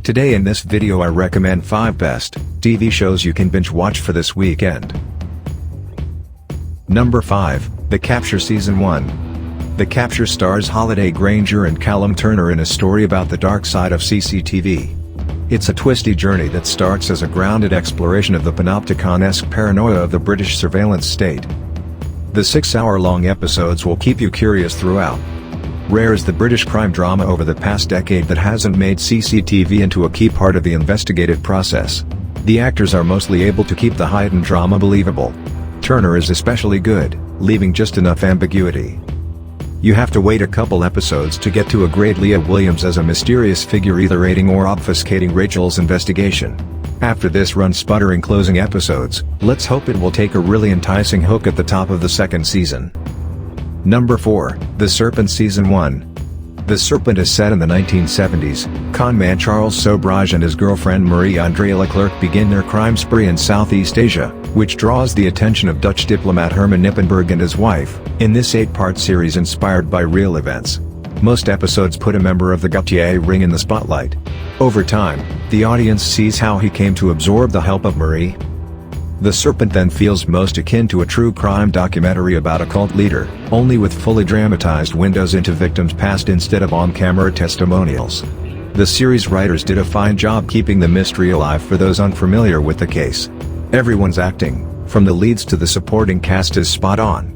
Today in this video I recommend 5 best TV shows you can binge watch for this weekend. Number 5, The Capture Season 1. The Capture stars Holliday Grainger and Callum Turner in a story about the dark side of CCTV. It's a twisty journey that starts as a grounded exploration of the panopticon-esque paranoia of the British surveillance state. The 6-hour-long episodes will keep you curious throughout. Rare is the British crime drama over the past decade that hasn't made CCTV into a key part of the investigative process. The actors are mostly able to keep the heightened drama believable. Turner is especially good, leaving just enough ambiguity. You have to wait a couple episodes to get to a grade Leah Williams as a mysterious figure either aiding or obfuscating Rachel's investigation. After this run sputtering closing episodes, let's hope it will take a really enticing hook at the top of the second season. Number 4, The Serpent Season 1. The Serpent is set in the 1970s. Conman Charles Sobrage and his girlfriend Marie-Andrée Leclerc begin their crime spree in Southeast Asia, which draws the attention of Dutch diplomat Herman Nippenberg and his wife, in this 8-part series inspired by real events. Most episodes put a member of the Gautier ring in the spotlight. Over time, the audience sees how he came to absorb the help of Marie. The Serpent then feels most akin to a true crime documentary about a cult leader, only with fully dramatized windows into victims' past instead of on-camera testimonials. The series writers did a fine job keeping the mystery alive for those unfamiliar with the case. Everyone's acting, from the leads to the supporting cast, is spot on.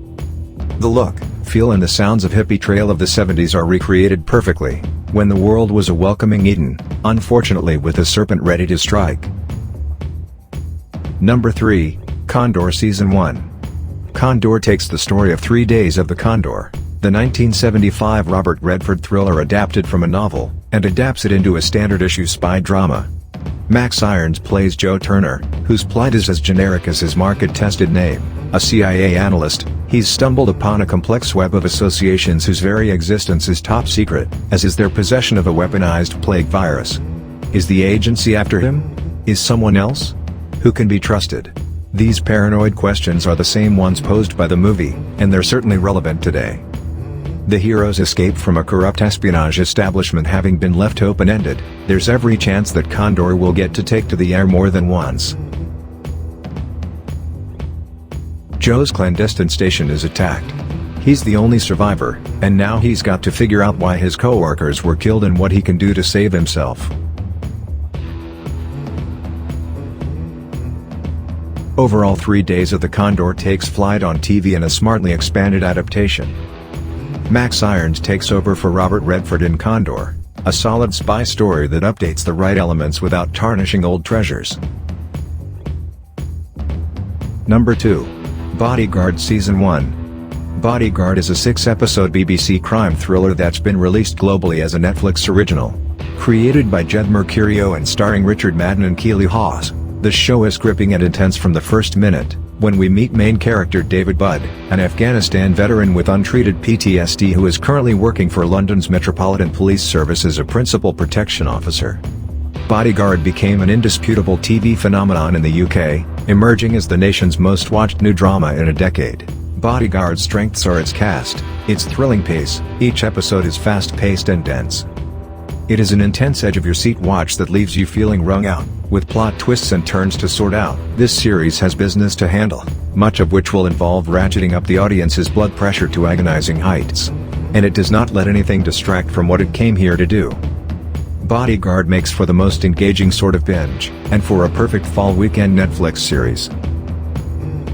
The look, feel and the sounds of hippie trail of the 70s are recreated perfectly, when the world was a welcoming Eden, unfortunately with the serpent ready to strike. Number 3, Condor Season 1. Condor takes the story of 3 Days of the Condor, the 1975 Robert Redford thriller adapted from a novel, and adapts it into a standard-issue spy drama. Max Irons plays Joe Turner, whose plight is as generic as his market-tested name, a CIA analyst. He's stumbled upon a complex web of associations whose very existence is top secret, as is their possession of a weaponized plague virus. Is the agency after him? Is someone else? Who can be trusted? These paranoid questions are the same ones posed by the movie, and they're certainly relevant today. The heroes escape from a corrupt espionage establishment having been left open-ended. There's every chance that Condor will get to take to the air more than once. Joe's clandestine station is attacked. He's the only survivor, and now he's got to figure out why his co-workers were killed and what he can do to save himself. Overall, 3 Days of the Condor takes flight on TV in a smartly expanded adaptation. Max Irons takes over for Robert Redford in Condor, a solid spy story that updates the right elements without tarnishing old treasures. Number 2, Bodyguard Season 1. Bodyguard is a 6-episode BBC crime thriller that's been released globally as a Netflix original. Created by Jed Mercurio and starring Richard Madden and Keely Hawes, the show is gripping and intense from the first minute, when we meet main character David Budd, an Afghanistan veteran with untreated PTSD who is currently working for London's Metropolitan Police Service as a principal protection officer. Bodyguard became an indisputable TV phenomenon in the UK, emerging as the nation's most watched new drama in a decade. Bodyguard's strengths are its cast, its thrilling pace. Each episode is fast-paced and dense. It is an intense edge-of-your-seat watch that leaves you feeling wrung out, with plot twists and turns to sort out. This series has business to handle, much of which will involve ratcheting up the audience's blood pressure to agonizing heights. And it does not let anything distract from what it came here to do. Bodyguard makes for the most engaging sort of binge, and for a perfect fall weekend Netflix series.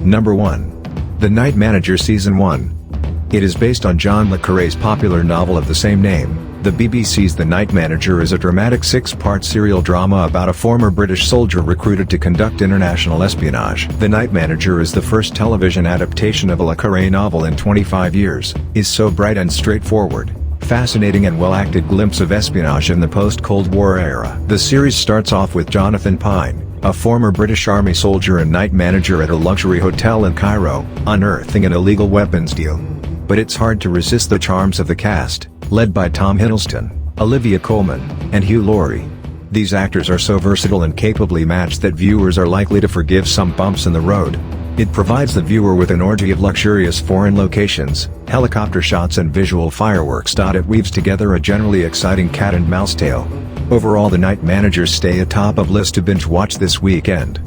Number 1, The Night Manager Season 1. It is based on John le Carré's popular novel of the same name. The BBC's The Night Manager is a dramatic 6-part serial drama about a former British soldier recruited to conduct international espionage. The Night Manager is the first television adaptation of a le Carré novel in 25 years, is so bright and straightforward, fascinating and well-acted glimpse of espionage in the post-Cold War era. The series starts off with Jonathan Pine, a former British Army soldier and night manager at a luxury hotel in Cairo, unearthing an illegal weapons deal. But it's hard to resist the charms of the cast, led by Tom Hiddleston, Olivia Colman, and Hugh Laurie. These actors are so versatile and capably matched that viewers are likely to forgive some bumps in the road. It provides the viewer with an orgy of luxurious foreign locations, helicopter shots and visual fireworks. It weaves together a generally exciting cat and mouse tale. Overall, The Night Managers stay atop of list to binge watch this weekend.